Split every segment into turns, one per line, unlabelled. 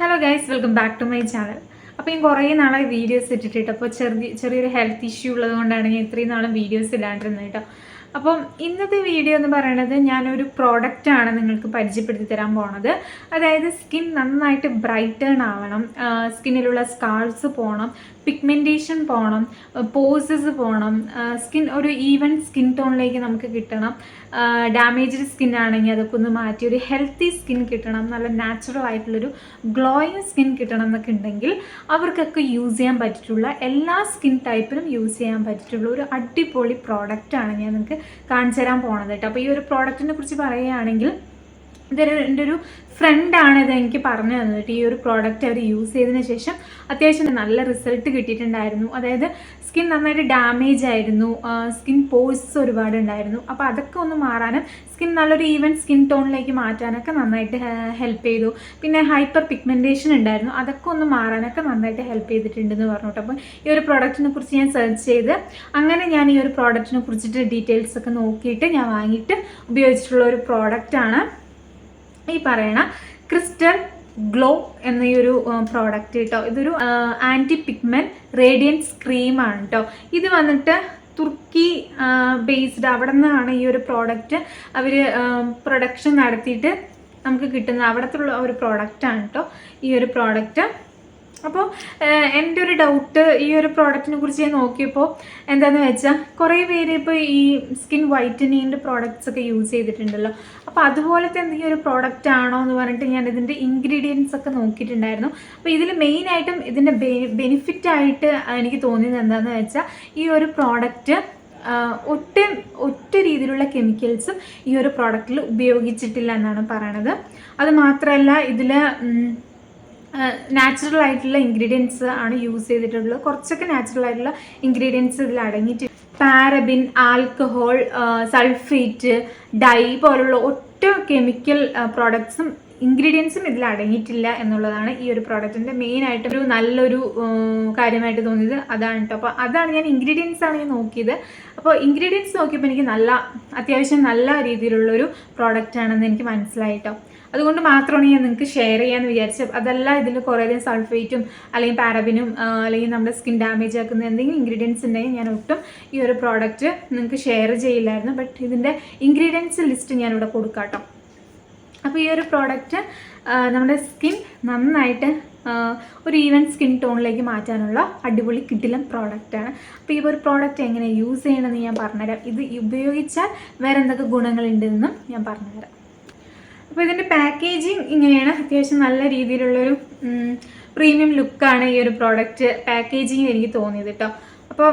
Hello guys, welcome back to my channel. അപ്പോൾ ഞാൻ കുറേ നാളായി വീഡിയോസ് ഇട്ടിട്ട് അപ്പോൾ ചെറിയൊരു ഹെൽത്ത് ഇഷ്യൂ ഉള്ളത് കൊണ്ടാണ് ഞാൻ ഇത്രയും നാളും വീഡിയോസ് ഇല്ലാണ്ടിരുന്നത് കേട്ടോ. അപ്പം ഇന്നത്തെ വീഡിയോ എന്ന് പറയുന്നത് ഞാനൊരു പ്രോഡക്റ്റാണ് നിങ്ങൾക്ക് പരിചയപ്പെടുത്തി തരാൻ പോണത്. അതായത് സ്കിൻ നന്നായിട്ട് ബ്രൈറ്റൺ ആവണം, സ്കിന്നിലുള്ള സ്കാർസ് പോകണം, പിഗ്മെൻറ്റേഷൻ പോകണം, പോസസ് പോകണം, സ്കിൻ ഒരു ഈവൻ സ്കിൻ ടോണിലേക്ക് നമുക്ക് കിട്ടണം. ഡാമേജ്ഡ് സ്കിൻ ആണെങ്കിൽ അതൊക്കെ ഒന്ന് മാറ്റി ഒരു ഹെൽത്തി സ്കിൻ കിട്ടണം, നല്ല നാച്ചുറൽ ആയിട്ടുള്ളൊരു ഗ്ലോയിങ് സ്കിൻ കിട്ടണം എന്നൊക്കെ ഉണ്ടെങ്കിൽ അവർക്കൊക്കെ യൂസ് ചെയ്യാൻ പറ്റിയിട്ടുള്ള എല്ലാ സ്കിൻ ടൈപ്പിനും യൂസ് ചെയ്യാൻ പറ്റിയിട്ടുള്ള ഒരു അടിപൊളി പ്രോഡക്റ്റാണ് ഞാൻ നിങ്ങൾക്ക് കാണിച്ചു തരാൻ പോണത് കേട്ടോ. അപ്പോൾ ഈ ഒരു പ്രോഡക്റ്റിനെ കുറിച്ച് പറയുകയാണെങ്കിൽ എൻ്റെ ഒരു ഫ്രണ്ടാണ് ഇത് എനിക്ക് പറഞ്ഞു തന്നിട്ട് ഈ ഒരു പ്രോഡക്റ്റ് അവർ യൂസ് ചെയ്തതിന് ശേഷം അത്യാവശ്യം നല്ല റിസൾട്ട് കിട്ടിയിട്ടുണ്ടായിരുന്നു. അതായത് സ്കിൻ നന്നായിട്ട് ഡാമേജ് ആയിരുന്നു, സ്കിൻ പോഴ്സ് ഒരുപാട് ഉണ്ടായിരുന്നു. അപ്പോൾ അതൊക്കെ ഒന്ന് മാറാനും സ്കിൻ നല്ലൊരു ഈവൻ സ്കിൻ ടോണിലേക്ക് മാറ്റാനൊക്കെ നന്നായിട്ട് ഹെൽപ്പ് ചെയ്തു. പിന്നെ ഹൈപ്പർ പിഗ്മെൻറ്റേഷൻ ഉണ്ടായിരുന്നു, അതൊക്കെ ഒന്ന് മാറാനൊക്കെ നന്നായിട്ട് ഹെൽപ്പ് ചെയ്തിട്ടുണ്ടെന്ന് പറഞ്ഞിട്ട്. അപ്പോൾ ഈ ഒരു പ്രോഡക്റ്റിനെ കുറിച്ച് ഞാൻ സെർച്ച് ചെയ്ത് അങ്ങനെ ഞാൻ ഈ ഒരു പ്രോഡക്റ്റിനെ കുറിച്ചിട്ട് ഡീറ്റെയിൽസ് ഒക്കെ നോക്കിയിട്ട് ഞാൻ വാങ്ങിയിട്ട് ഉപയോഗിച്ചിട്ടുള്ള ഒരു പ്രോഡക്റ്റാണ് ഈ പറയണ ക്രിസ്റ്റൽ ഗ്ലോ എന്ന ഈ ഒരു പ്രോഡക്റ്റ് കേട്ടോ. ഇതൊരു ആൻറ്റി പിഗ്മെൻറ്റ് റേഡിയൻസ് ക്രീമാണ് കേട്ടോ. ഇത് വന്നിട്ട് തുർക്കി ബേസ്ഡ് അവിടെ നിന്നാണ് ഈ ഒരു പ്രോഡക്റ്റ് അവർ പ്രൊഡക്ഷൻ നടത്തിയിട്ട് നമുക്ക് കിട്ടുന്ന അവിടത്തുള്ള ഒരു പ്രോഡക്റ്റാണ് കേട്ടോ ഈ ഒരു പ്രോഡക്റ്റ്. അപ്പോൾ എൻ്റെ ഒരു ഡൗട്ട്, ഈ ഒരു പ്രോഡക്റ്റിനെ കുറിച്ച് ഞാൻ നോക്കിയപ്പോൾ എന്താണെന്ന് വെച്ചാൽ കുറേ പേര് ഇപ്പോൾ ഈ സ്കിൻ വൈറ്റനിങ്ങിൻ്റെ പ്രോഡക്റ്റ്സ് ഒക്കെ യൂസ് ചെയ്തിട്ടുണ്ടല്ലോ. അപ്പോൾ അതുപോലത്തെ എന്തെങ്കിലും ഒരു പ്രോഡക്റ്റ് ആണോ എന്ന് പറഞ്ഞിട്ട് ഞാൻ ഇതിൻ്റെ ഇൻഗ്രീഡിയൻസ് ഒക്കെ നോക്കിയിട്ടുണ്ടായിരുന്നു. അപ്പോൾ ഇതിൽ മെയിനായിട്ടും ഇതിൻ്റെ ബെനിഫിറ്റായിട്ട് എനിക്ക് തോന്നിയത് എന്താണെന്ന് വെച്ചാൽ ഈ ഒരു പ്രോഡക്റ്റ് ഒറ്റ രീതിയിലുള്ള കെമിക്കൽസും ഈ ഒരു പ്രോഡക്റ്റിൽ ഉപയോഗിച്ചിട്ടില്ല എന്നാണ് പറയണത്. അത് മാത്രമല്ല ഇതിൽ നാച്ചുറൽ ആയിട്ടുള്ള ഇൻഗ്രീഡിയൻസ് ആണ് യൂസ് ചെയ്തിട്ടുള്ളത്. കുറച്ചൊക്കെ നാച്ചുറൽ ആയിട്ടുള്ള ഇൻഗ്രീഡിയൻസ് ഇതിൽ അടങ്ങിയിട്ട് പാരബിൻ, ആൽക്കഹോൾ, സൾഫേറ്റ്, ഡൈ പോലുള്ള ഒറ്റ കെമിക്കൽ പ്രോഡക്ട്സും ഇൻഗ്രീഡിയൻസും ഇതിൽ അടങ്ങിയിട്ടില്ല എന്നുള്ളതാണ് ഈ ഒരു പ്രോഡക്റ്റിൻ്റെ മെയിനായിട്ടൊരു നല്ലൊരു കാര്യമായിട്ട് തോന്നിയത് അതാണ് കേട്ടോ. അപ്പോൾ അതാണ് ഞാൻ ഇൻഗ്രീഡിയൻസ് ആണ് ഞാൻ നോക്കിയത്. അപ്പോൾ ഇൻഗ്രീഡിയൻസ് നോക്കിയപ്പോൾ എനിക്ക് അത്യാവശ്യം നല്ല രീതിയിലുള്ളൊരു പ്രോഡക്റ്റ് ആണെന്ന് എനിക്ക് മനസ്സിലായി കേട്ടോ. അതുകൊണ്ട് മാത്രമാണ് ഞാൻ നിങ്ങൾക്ക് ഷെയർ ചെയ്യാമെന്ന് വിചാരിച്ചത്. അതല്ല ഇതിൽ കുറേയധികം സൾഫേറ്റും അല്ലെങ്കിൽ പാരബിനും അല്ലെങ്കിൽ നമ്മുടെ സ്കിൻ ഡാമേജ് ആക്കുന്ന എന്തെങ്കിലും ഇൻഗ്രീഡിയൻസ് ഉണ്ടെങ്കിൽ ഞാൻ ഒട്ടും ഈ ഒരു പ്രോഡക്റ്റ് നിങ്ങൾക്ക് ഷെയർ ചെയ്യില്ലായിരുന്നു. ബട്ട് ഇതിൻ്റെ ഇൻഗ്രീഡിയൻസ് ലിസ്റ്റ് ഞാനിവിടെ കൊടുക്കാം കേട്ടോ. അപ്പോൾ ഈ ഒരു പ്രോഡക്റ്റ് നമ്മുടെ സ്കിൻ നന്നായിട്ട് ഒരു ഈവൻ സ്കിൻ ടോണിലേക്ക് മാറ്റാനുള്ള അടിപൊളി കിടിലൻ പ്രോഡക്റ്റാണ്. അപ്പോൾ ഈ ഒരു പ്രോഡക്റ്റ് എങ്ങനെ യൂസ് ചെയ്യണമെന്ന് ഞാൻ പറഞ്ഞുതരാം. ഇത് ഉപയോഗിച്ചാൽ വേറെ എന്തൊക്കെ ഗുണങ്ങളുണ്ടെന്നും ഞാൻ പറഞ്ഞുതരാം. അപ്പോൾ ഇതിൻ്റെ പാക്കേജിങ് ഇങ്ങനെയാണ്. അത്യാവശ്യം നല്ല രീതിയിലുള്ളൊരു പ്രീമിയം ലുക്കാണ് ഈ ഒരു പ്രോഡക്റ്റ് പാക്കേജിങ് എനിക്ക് തോന്നിയത് കേട്ടോ. അപ്പോൾ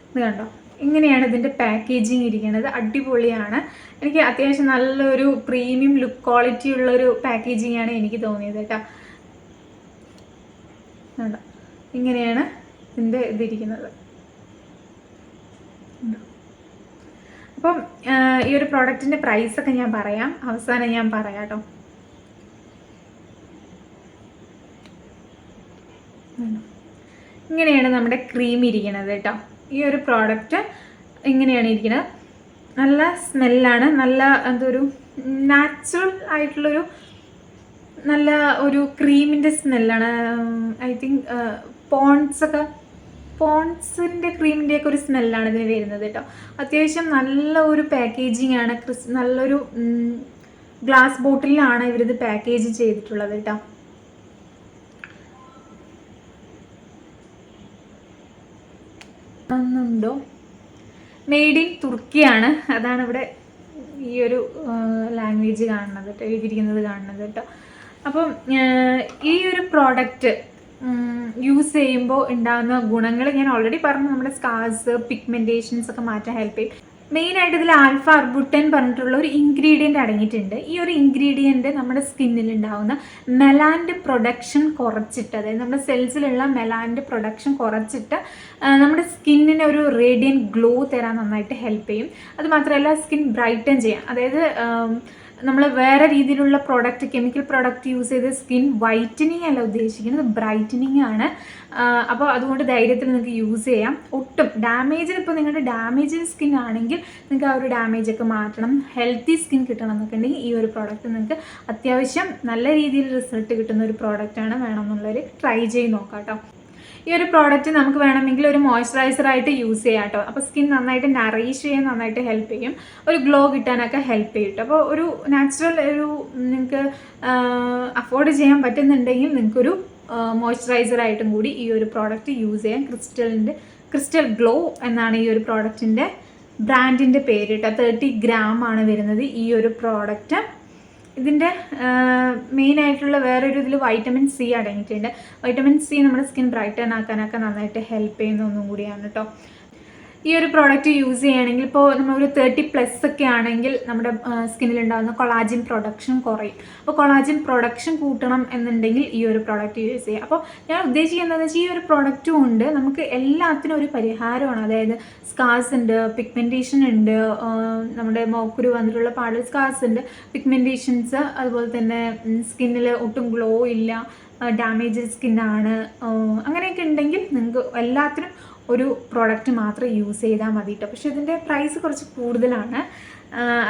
ഇത് കണ്ടോ, ഇങ്ങനെയാണ് ഇതിൻ്റെ പാക്കേജിങ് ഇരിക്കുന്നത്. അടിപൊളിയാണ്. എനിക്ക് അത്യാവശ്യം നല്ലൊരു പ്രീമിയം ലുക്ക് ക്വാളിറ്റി ഉള്ളൊരു പാക്കേജിങ് ആണ് എനിക്ക് തോന്നിയത് കേട്ടോ. കണ്ടോ, ഇങ്ങനെയാണ് ഇതിൻ്റെ ഇതിരിക്കുന്നത്. അപ്പം ഈ ഒരു പ്രോഡക്റ്റിൻ്റെ പ്രൈസൊക്കെ ഞാൻ പറയാം, അവസാനം ഞാൻ പറയാം കേട്ടോ. ഇങ്ങനെയാണ് നമ്മുടെ ക്രീം ഇരിക്കുന്നത് കേട്ടോ. ഈ ഒരു പ്രോഡക്റ്റ് ഇങ്ങനെയാണ് ഇരിക്കുന്നത്. നല്ല സ്മെല്ലാണ്, നല്ല എന്തൊരു നാച്ചുറൽ ആയിട്ടുള്ളൊരു നല്ല ഒരു ക്രീമിൻ്റെ സ്മെല്ലാണ്. ഐ തിങ്ക് പോൺസിൻ്റെ ക്രീമിൻ്റെയൊക്കെ ഒരു സ്മെല്ലാണ് ഇതിന് വരുന്നത് കേട്ടോ. അത്യാവശ്യം നല്ല ഒരു പാക്കേജിങ് ആണ്. നല്ലൊരു ഗ്ലാസ് ബോട്ടിലാണ് ഇവരിത് പാക്കേജ് ചെയ്തിട്ടുള്ളത് കേട്ടോ. ഒന്നുണ്ടോ, മെയ്ഡ് ഇൻ തുർക്കിയാണ്. അതാണ് ഇവിടെ ഈ ഒരു ലാംഗ്വേജ് കാണുന്നത് കേട്ടോ, എഴുതിയിരിക്കുന്നത് കാണുന്നത് കേട്ടോ. അപ്പം ഈ ഒരു പ്രോഡക്റ്റ് യൂസ് ചെയ്യുമ്പോൾ ഉണ്ടാകുന്ന ഗുണങ്ങൾ ഞാൻ ഓൾറെഡി പറഞ്ഞു. നമ്മുടെ സ്കാർസ്, പിഗ്മെൻറ്റേഷൻസ് ഒക്കെ മാറ്റാൻ ഹെൽപ്പ് ചെയ്യും. മെയിനായിട്ട് ഇതിൽ ആൽഫ അർബുട്ടൻ പറഞ്ഞിട്ടുള്ള ഒരു ഇൻഗ്രീഡിയൻ്റ് അടങ്ങിയിട്ടുണ്ട്. ഈ ഒരു ഇൻഗ്രീഡിയൻറ്റ് നമ്മുടെ സ്കിന്നിൽ ഉണ്ടാകുന്ന മെലാൻ്റെ പ്രൊഡക്ഷൻ കുറച്ചിട്ട്, അതായത് നമ്മുടെ സെൽസിലുള്ള മെലാൻ്റെ പ്രൊഡക്ഷൻ കുറച്ചിട്ട് നമ്മുടെ സ്കിന്നിന് ഒരു റേഡിയൻറ്റ് ഗ്ലോ തരാൻ നന്നായിട്ട് ഹെൽപ്പ് ചെയ്യും. അതുമാത്രമല്ല സ്കിൻ ബ്രൈറ്റൻ ചെയ്യാൻ, അതായത് നമ്മൾ വേറെ രീതിയിലുള്ള പ്രോഡക്റ്റ്, കെമിക്കൽ പ്രോഡക്റ്റ് യൂസ് ചെയ്ത് സ്കിൻ വൈറ്റനിങ് അല്ല ഉദ്ദേശിക്കുന്നത്, ബ്രൈറ്റനിങ് ആണ്. അപ്പോൾ അതുകൊണ്ട് ധൈര്യത്തിൽ നിങ്ങൾക്ക് യൂസ് ചെയ്യാം. ഒട്ടും ഡാമേജ്, ഇപ്പോൾ നിങ്ങളുടെ ഡാമേജ് സ്കിൻ ആണെങ്കിൽ നിങ്ങൾക്ക് ആ ഒരു ഡാമേജൊക്കെ മാറ്റണം, ഹെൽത്തി സ്കിൻ കിട്ടണം എന്നൊക്കെ ഉണ്ടെങ്കിൽ ഈ ഒരു പ്രോഡക്റ്റ് നിങ്ങൾക്ക് അത്യാവശ്യം നല്ല രീതിയിൽ റിസൾട്ട് കിട്ടുന്ന ഒരു പ്രോഡക്റ്റാണ്. വേണമെന്നുള്ളവർ ട്രൈ ചെയ്ത് നോക്കാം കേട്ടോ. ഈ ഒരു പ്രോഡക്റ്റ് നമുക്ക് വേണമെങ്കിൽ ഒരു മോയ്സ്ചറൈസറായിട്ട് യൂസ് ചെയ്യാം കേട്ടോ. അപ്പോൾ സ്കിൻ നന്നായിട്ട് നറീഷ് ചെയ്യാൻ നന്നായിട്ട് ഹെൽപ്പ് ചെയ്യും, ഒരു ഗ്ലോ കിട്ടാനൊക്കെ ഹെൽപ്പ് ചെയ്യും കേട്ടോ. അപ്പോൾ ഒരു നാച്ചുറൽ ഒരു നിങ്ങൾക്ക് അഫോർഡ് ചെയ്യാൻ പറ്റുന്നുണ്ടെങ്കിൽ നിങ്ങൾക്കൊരു മോയ്സ്ചറൈസറായിട്ടും കൂടി ഈ ഒരു പ്രോഡക്റ്റ് യൂസ് ചെയ്യാം. ക്രിസ്റ്റൽ ഗ്ലോ എന്നാണ് ഈ ഒരു പ്രോഡക്റ്റിൻ്റെ ബ്രാൻഡിൻ്റെ പേര് കേട്ടോ. 30 gram ആണ് വരുന്നത് ഈ ഒരു പ്രോഡക്റ്റ്. ഇതിൻ്റെ മെയിനായിട്ടുള്ള വേറൊരു ഇതിൽ വൈറ്റമിൻ സി അടങ്ങിയിട്ടുണ്ട്. വൈറ്റമിൻ സി നമ്മുടെ സ്കിൻ ബ്രൈറ്റൻ ആക്കാനൊക്കെ നന്നായിട്ട് ഹെൽപ്പ് ചെയ്യുന്ന ഒന്നും കൂടിയാണ് കേട്ടോ. ഈ ഒരു പ്രോഡക്റ്റ് യൂസ് ചെയ്യുകയാണെങ്കിൽ ഇപ്പോൾ നമ്മളൊരു 30+ ഒക്കെ ആണെങ്കിൽ നമ്മുടെ സ്കിന്നിലുണ്ടാകുന്ന കൊളാജിൻ പ്രൊഡക്ഷൻ കുറയും. അപ്പോൾ കൊളാജിൻ പ്രൊഡക്ഷൻ കൂട്ടണം എന്നുണ്ടെങ്കിൽ ഈ ഒരു പ്രോഡക്റ്റ് യൂസ് ചെയ്യുക. അപ്പോൾ ഞാൻ ഉദ്ദേശിക്കുന്നത് എന്താണെന്ന് വെച്ചാൽ ഈ ഒരു പ്രോഡക്റ്റും ഉണ്ട് നമുക്ക് എല്ലാത്തിനും ഒരു പരിഹാരമാണ്. അതായത് സ്കാർസ് ഉണ്ട്, പിഗ്മെൻറ്റേഷൻ ഉണ്ട്, നമ്മുടെ മോക്കുരു വന്നിട്ടുള്ള പാട് സ്കാർസ് ഉണ്ട്, പിഗ്മെൻറ്റേഷൻസ്, അതുപോലെ തന്നെ സ്കിന്നിൽ ഒട്ടും ഗ്ലോ ഇല്ല, ഡാമേജ് സ്കിന്നാണ്, അങ്ങനെയൊക്കെ ഉണ്ടെങ്കിൽ നിങ്ങൾക്ക് എല്ലാത്തിനും ഒരു പ്രോഡക്റ്റ് മാത്രം യൂസ് ചെയ്താൽ മതി കേട്ടോ. പക്ഷേ ഇതിൻ്റെ പ്രൈസ് കുറച്ച് കൂടുതലാണ്,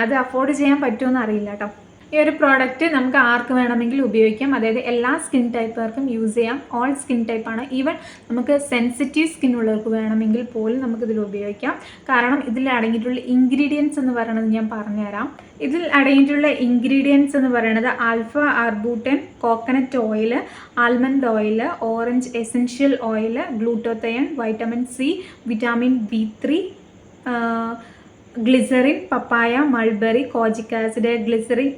അത് അഫോർഡ് ചെയ്യാൻ പറ്റുമെന്ന് അറിയില്ല കേട്ടോ. ഈ ഒരു പ്രോഡക്റ്റ് നമുക്ക് ആർക്ക് വേണമെങ്കിൽ ഉപയോഗിക്കാം. അതായത് എല്ലാ സ്കിൻ ടൈപ്പുകാർക്കും യൂസ് ചെയ്യാം. ഓൾ സ്കിൻ ടൈപ്പാണ്. ഈവൻ നമുക്ക് സെൻസിറ്റീവ് സ്കിൻ ഉള്ളവർക്ക് വേണമെങ്കിൽ പോലും നമുക്കിതിൽ ഉപയോഗിക്കാം. കാരണം ഇതിൽ അടങ്ങിയിട്ടുള്ള ഇൻഗ്രീഡിയൻസ് എന്ന് പറയുന്നത് ഞാൻ പറഞ്ഞുതരാം. ഇതിൽ അടങ്ങിയിട്ടുള്ള ഇൻഗ്രീഡിയൻസ് എന്ന് പറയുന്നത് alpha arbutin, coconut oil, almond oil, orange essential oil, glutathione, vitamin C, vitamin B3, glycerin, papaya, mulberry, kojic acid, glycerin,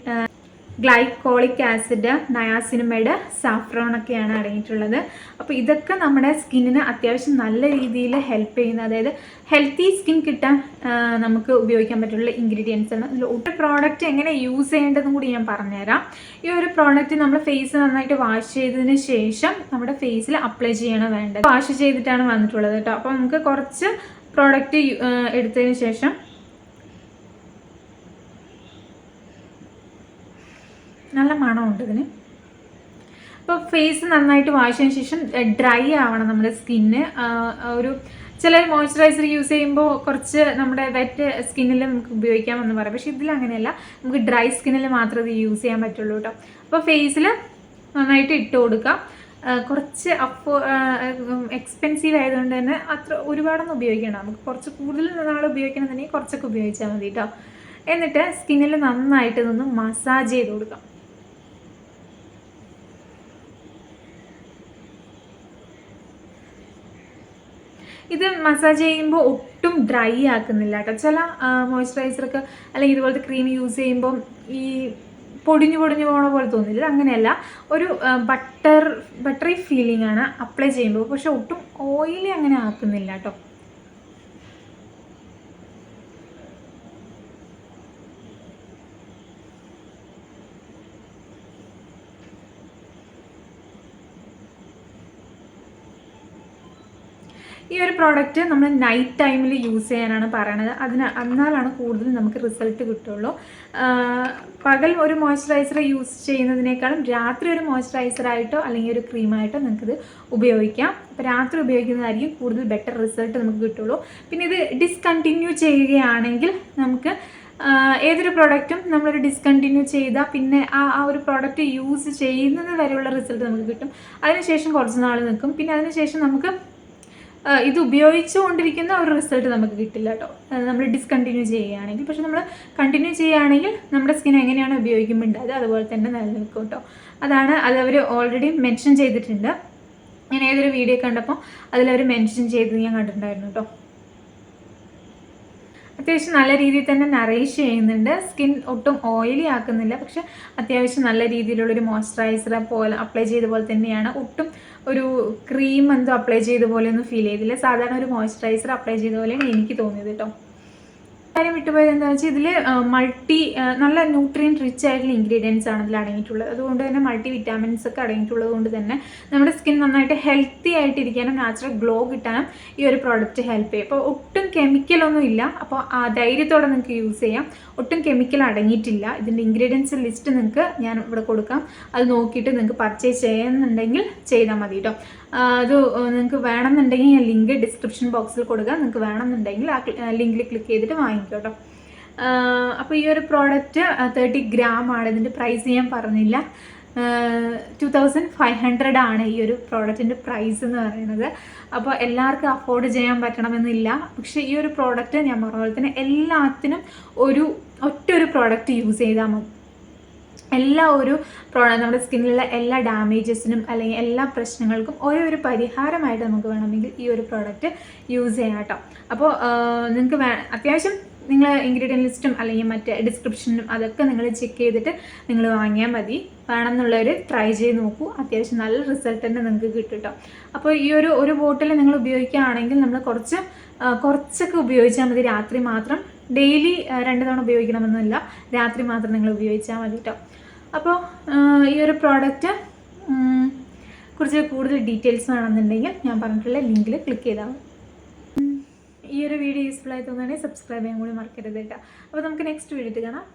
glycolic acid, niacinamide, saffron ഒക്കെയാണ് അടങ്ങിയിട്ടുള്ളത്. അപ്പോൾ ഇതൊക്കെ നമ്മുടെ സ്കിന്നിന് അത്യാവശ്യം നല്ല രീതിയിൽ ഹെൽപ്പ് ചെയ്യുന്ന, അതായത് ഹെൽത്തി സ്കിൻ കിട്ടാൻ നമുക്ക് ഉപയോഗിക്കാൻ പറ്റുള്ള ഇൻഗ്രീഡിയൻസ് ആണ്. ഇതിൽ ഒരു പ്രോഡക്റ്റ് എങ്ങനെ യൂസ് ചെയ്യേണ്ടതെന്നും കൂടി ഞാൻ പറഞ്ഞുതരാം. ഈ ഒരു പ്രോഡക്റ്റ് നമ്മൾ ഫേസ് നന്നായിട്ട് വാഷ് ചെയ്തതിന് ശേഷം നമ്മുടെ ഫേസിൽ അപ്ലൈ ചെയ്യണം വേണ്ടത്. വാഷ് ചെയ്തിട്ടാണ് വന്നിട്ടുള്ളത് കേട്ടോ. അപ്പോൾ നമുക്ക് കുറച്ച് പ്രോഡക്റ്റ് എടുത്തതിന് ശേഷം നല്ല മണമുണ്ട് ഇതിന്. അപ്പോൾ ഫേസ് നന്നായിട്ട് വാഷ് ചെയ്തതിന് ശേഷം ഡ്രൈ ആവണം നമ്മുടെ സ്കിന്ന്. ഒരു ചിലർ മോയ്സ്ചറൈസർ യൂസ് ചെയ്യുമ്പോൾ കുറച്ച് നമ്മുടെ വെറ്റ് സ്കിന്നിൽ നമുക്ക് ഉപയോഗിക്കാമെന്ന് പറയാം. പക്ഷേ ഇതിൽ അങ്ങനെയല്ല, നമുക്ക് ഡ്രൈ സ്കിന്നിൽ മാത്രമേ ഇത് യൂസ് ചെയ്യാൻ പറ്റുള്ളൂ കേട്ടോ. അപ്പോൾ ഫേസിൽ നന്നായിട്ട് ഇട്ട് കൊടുക്കാം. കുറച്ച് എക്സ്പെൻസീവ് ആയതുകൊണ്ട് തന്നെ അത്ര ഒരുപാടൊന്നും ഉപയോഗിക്കണം. നമുക്ക് കുറച്ച് കൂടുതൽ നാൾ ഉപയോഗിക്കണമെന്നുണ്ടെങ്കിൽ കുറച്ചൊക്കെ ഉപയോഗിച്ചാൽ മതി കേട്ടോ. എന്നിട്ട് സ്കിന്നിൽ നന്നായിട്ട് ഇതൊന്ന് മസാജ് ചെയ്ത് കൊടുക്കാം. ഇത് മസാജ് ചെയ്യുമ്പോൾ ഒട്ടും ഡ്രൈ ആക്കുന്നില്ല കേട്ടോ. ചില മോയ്സ്ചറൈസറൊക്കെ അല്ലെങ്കിൽ ഇതുപോലത്തെ ക്രീം യൂസ് ചെയ്യുമ്പം ഈ പൊടിഞ്ഞു പോകണ പോലെ തോന്നില്ല. അങ്ങനെയല്ല, ഒരു ബട്ടറി ഫീലിംഗ് ആണ് അപ്ലൈ ചെയ്യുമ്പോൾ. പക്ഷെ ഒട്ടും ഓയിലി അങ്ങനെ ആക്കുന്നില്ല കേട്ടോ. ഈ ഒരു പ്രോഡക്റ്റ് നമ്മൾ നൈറ്റ് ടൈമിൽ യൂസ് ചെയ്യാനാണ് പറയണത്. എന്നാലാണ് കൂടുതൽ നമുക്ക് റിസൾട്ട് കിട്ടുള്ളൂ. പകൽ ഒരു മോയ്സ്ചറൈസർ യൂസ് ചെയ്യുന്നതിനേക്കാളും രാത്രി ഒരു മോയ്സ്ചറൈസറായിട്ടോ അല്ലെങ്കിൽ ഒരു ക്രീമായിട്ടോ നിങ്ങൾക്കിത് ഉപയോഗിക്കാം. അപ്പോൾ രാത്രി ഉപയോഗിക്കുന്നതായിരിക്കും കൂടുതൽ ബെറ്റർ റിസൾട്ട് നമുക്ക് കിട്ടുള്ളൂ. പിന്നെ ഇത് ഡിസ്കണ്ടിന്യൂ ചെയ്യുകയാണെങ്കിൽ നമുക്ക് ഏതൊരു പ്രോഡക്റ്റും നമ്മളൊരു ഡിസ്കണ്ടിന്യൂ ചെയ്താൽ പിന്നെ ആ ഒരു പ്രോഡക്റ്റ് യൂസ് ചെയ്യുന്നത് വരെയുള്ള റിസൾട്ട് നമുക്ക് കിട്ടും. അതിനുശേഷം കുറച്ച് നാൾ നിൽക്കും. പിന്നെ അതിനുശേഷം നമുക്ക് ഇത് ഉപയോഗിച്ചുകൊണ്ടിരിക്കുന്ന ഒരു റിസൾട്ട് നമുക്ക് കിട്ടില്ല കേട്ടോ, നമ്മൾ ഡിസ്കണ്ടിന്യൂ ചെയ്യുകയാണെങ്കിൽ. പക്ഷെ നമ്മൾ കണ്ടിന്യൂ ചെയ്യുകയാണെങ്കിൽ നമ്മുടെ സ്കിൻ എങ്ങനെയാണ് ഉപയോഗിക്കുമ്പോൾ ഉണ്ടായത് അതുപോലെ തന്നെ നിലനിൽക്കും കേട്ടോ. അത് അവർ ഓൾറെഡി മെൻഷൻ ചെയ്തിട്ടുണ്ട്. ഞാൻ ഏതൊരു വീഡിയോ കണ്ടപ്പോൾ അതിലവർ മെൻഷൻ ചെയ്ത് ഞാൻ കണ്ടിട്ടുണ്ടായിരുന്നു കേട്ടോ. അത്യാവശ്യം നല്ല രീതിയിൽ തന്നെ നറേഷ് ചെയ്യുന്നുണ്ട്. സ്കിൻ ഒട്ടും ഓയിലി ആക്കുന്നില്ല. പക്ഷെ അത്യാവശ്യം നല്ല രീതിയിലുള്ളൊരു മോയ്സ്ചറൈസർ പോലെ അപ്ലൈ ചെയ്ത പോലെ തന്നെയാണ്. ഒട്ടും ഒരു ക്രീം എന്തോ അപ്ലൈ ചെയ്ത പോലെ ഒന്നും ഫീൽ ചെയ്തില്ല. സാധാരണ ഒരു മോയ്സ്ചറൈസർ അപ്ലൈ ചെയ്ത പോലെയാണ് എനിക്ക് തോന്നിയത് കേട്ടോ. കാര്യം വിട്ടുപോയത് എന്താണെന്ന് വെച്ചാൽ ഇതിൽ നല്ല ന്യൂട്രിയൻ റിച്ച് ആയിട്ടുള്ള ഇൻഗ്രീഡിയൻസ് ആണ് ഇതിൽ അടങ്ങിയിട്ടുള്ളത്. അതുകൊണ്ട് തന്നെ മൾട്ടി വിറ്റാമിൻസ് ഒക്കെ അടങ്ങിയിട്ടുള്ളത് കൊണ്ട് തന്നെ നമ്മുടെ സ്കിൻ നന്നായിട്ട് ഹെൽത്തി ആയിട്ടിരിക്കാനും നാച്ചുറൽ ഗ്ലോ കിട്ടാനും ഈ ഒരു പ്രോഡക്റ്റ് ഹെൽപ്പ് ചെയ്യും. അപ്പോൾ ഒട്ടും കെമിക്കലൊന്നും ഇല്ല. അപ്പോൾ ധൈര്യത്തോടെ നിങ്ങൾക്ക് യൂസ് ചെയ്യാം. ഒട്ടും കെമിക്കൽ അടങ്ങിയിട്ടില്ല. ഇതിൻ്റെ ഇൻഗ്രീഡിയൻസ് ലിസ്റ്റ് നിങ്ങൾക്ക് ഞാൻ ഇവിടെ കൊടുക്കാം. അത് നോക്കിയിട്ട് നിങ്ങൾക്ക് പർച്ചേസ് ചെയ്യുന്നുണ്ടെങ്കിൽ ചെയ്താൽ മതി കേട്ടോ. അത് നിങ്ങൾക്ക് വേണമെന്നുണ്ടെങ്കിൽ ഞാൻ ലിങ്ക് ഡിസ്ക്രിപ്ഷൻ ബോക്സിൽ കൊടുക്കാം. നിങ്ങൾക്ക് വേണമെന്നുണ്ടെങ്കിൽ ആ ലിങ്കിൽ ക്ലിക്ക് ചെയ്തിട്ട് വാങ്ങിക്കും കേട്ടോ. അപ്പോൾ ഈ ഒരു പ്രോഡക്റ്റ് 30 gram ആണ്. ഇതിൻ്റെ പ്രൈസ് ഞാൻ പറഞ്ഞില്ല. 2500 ആണ് ഈ ഒരു പ്രോഡക്റ്റിൻ്റെ പ്രൈസ് എന്ന് പറയുന്നത്. അപ്പോൾ എല്ലാവർക്കും അഫോർഡ് ചെയ്യാൻ പറ്റണമെന്നില്ല. പക്ഷേ ഈ ഒരു പ്രോഡക്റ്റ് ഞാൻ പറഞ്ഞ പോലെ തന്നെ എല്ലാത്തിനും ഒറ്റൊരു പ്രോഡക്റ്റ് യൂസ് ചെയ്താൽ മതി. നമ്മുടെ സ്കിന്നിലുള്ള എല്ലാ ഡാമേജസിനും അല്ലെങ്കിൽ എല്ലാ പ്രശ്നങ്ങൾക്കും ഒരു പരിഹാരമായിട്ട് നമുക്ക് വേണമെങ്കിൽ ഈ ഒരു പ്രോഡക്റ്റ് യൂസ് ചെയ്യാം കേട്ടോ. അപ്പോൾ നിങ്ങൾക്ക് അത്യാവശ്യം നിങ്ങൾ ഇൻഗ്രീഡിയൻറ്റ് ലിസ്റ്റും അല്ലെങ്കിൽ മറ്റേ ഡിസ്ക്രിപ്ഷനും അതൊക്കെ നിങ്ങൾ ചെക്ക് ചെയ്തിട്ട് നിങ്ങൾ വാങ്ങിയാൽ മതി. വേണമെന്നുള്ളവർ ട്രൈ ചെയ്ത് നോക്കൂ. അത്യാവശ്യം നല്ല റിസൾട്ട് തന്നെ നിങ്ങൾക്ക് കിട്ടും കേട്ടോ. അപ്പോൾ ഈ ഒരു ബോട്ടിൽ നിങ്ങൾ ഉപയോഗിക്കുകയാണെങ്കിൽ നമ്മൾ കുറച്ചൊക്കെ ഉപയോഗിച്ചാൽ മതി. രാത്രി മാത്രം, ഡെയിലി 2 തവണ ഉപയോഗിക്കണമെന്നില്ല. രാത്രി മാത്രം നിങ്ങൾ ഉപയോഗിച്ചാൽ മതി കേട്ടോ. അപ്പോൾ ഈ ഒരു പ്രോഡക്റ്റ് കുറിച്ച് കൂടുതൽ ഡീറ്റെയിൽസ് വേണമെന്നുണ്ടെങ്കിൽ ഞാൻ പറഞ്ഞിട്ടുള്ള ലിങ്കിൽ ക്ലിക്ക് ചെയ്താൽ മതി. ഈ ഒരു വീഡിയോ യൂസ്ഫുൾ ആയി തോന്നുകയാണെങ്കിൽ സബ്സ്ക്രൈബ് ചെയ്യാൻ കൂടി മറക്കരുത് കേട്ടോ. അപ്പോൾ നമുക്ക് നെക്സ്റ്റ് വീഡിയോ കാണാം.